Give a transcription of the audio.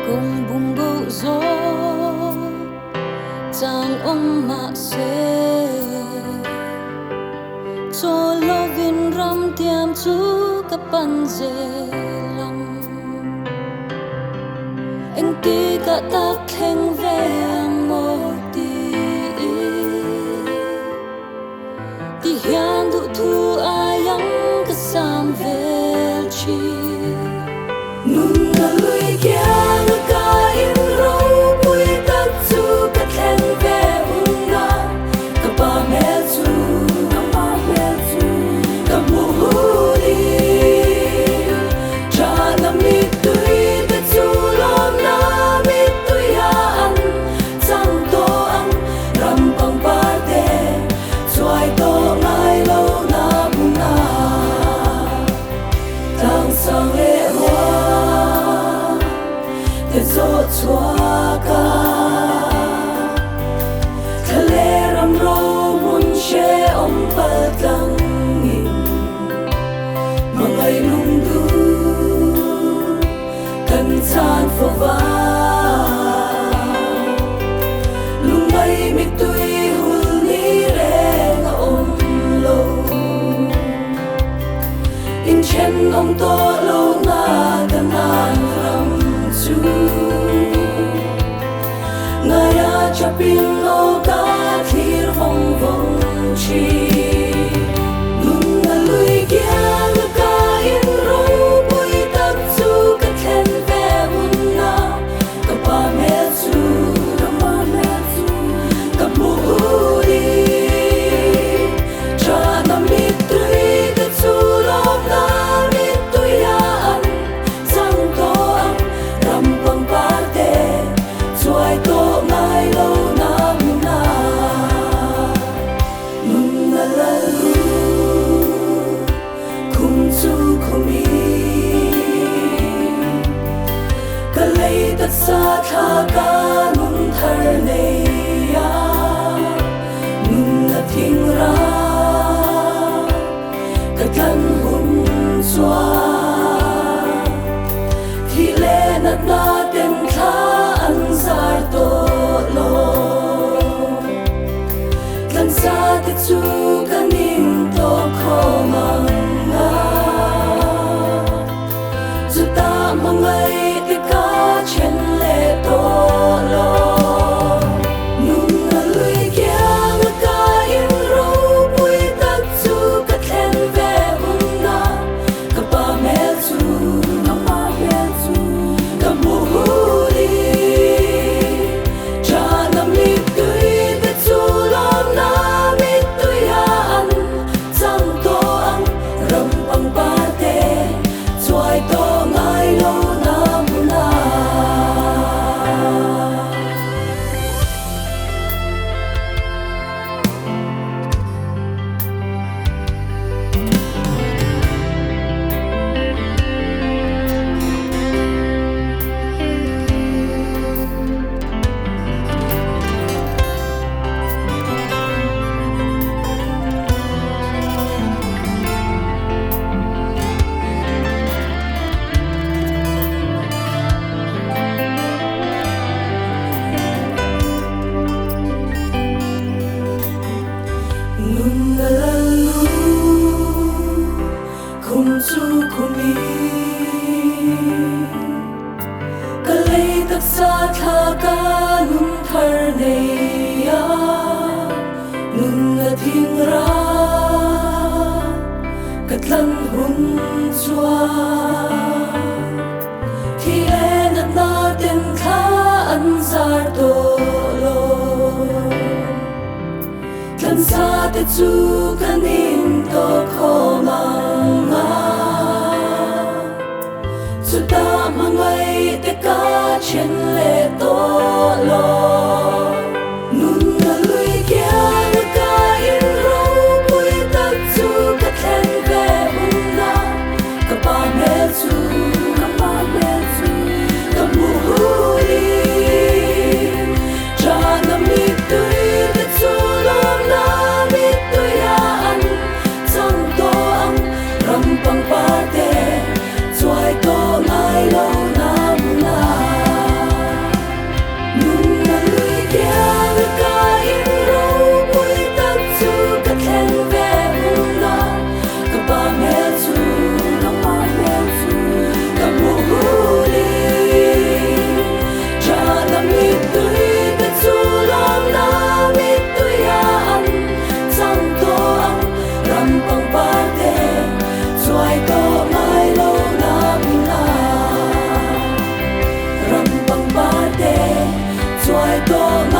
cùng bùng bầu gió chàng ông mạ xe cho lo vin ram tiam chu kapan dê lòng anh ti cả ta khen về một ti hian du thu ayang kasam vel chi nun na lui kia nu ka in ro pui tak chu ka khen ve unga ka pa mel chu ka mu ri cha na mi tui te chu lom na mi tui ya an chang to ang ram pang pa te chuai to ngai lo na bu na tang sang le hoa te zo chua ka thale ram ro mun she om pa tang in mangai lung du kan chan fo va lung mai mi tui hul ni re na om lo in chen om to lo na kan an ram chu ngaya chapin lo ka thir vong vong chi nun na lui kia nu ka in ro pui tak chu ka khen ve mun na ka pa me chu ka mu ri cha na mi tui ka chu lo na mi tui ya an sang to ang ram pang pa te chuai to ngai lo na mu na nun na la lu khum chu khumi ka lei ta sa tha ka nun thar nei ya nun na thing ra ka kan hun chua thi le na na ten tha an zar to lo kan sa te chu kan in to kho manga chu ta mangai te ka chen le to lo nun na lui kia nga ka in ro pui tak chu ka khen ve un na ka pa mel chu ka mu ri cha na mi tui te chu lom na mi tui ya an chang to ang ram pang pa te chuai to ngai lo na mu na nun na la lu khum chu khumi ka lei tak sa tha ka nun thar nei ya nun na thing ra ka tlan hun chua thi le na na ten kha an zar to lo kan sa te chu kan in to kho manga chu ta mangai te ka chen le to lo nun na lui kia nu ka in ro pui tak chu ka khen ve un na ka pa mel chu ka mu ri cha na mi tui te chu lom na mi tui ya an chang to ang ram pang pa te chuai to ngai lo na mu na xoài tôm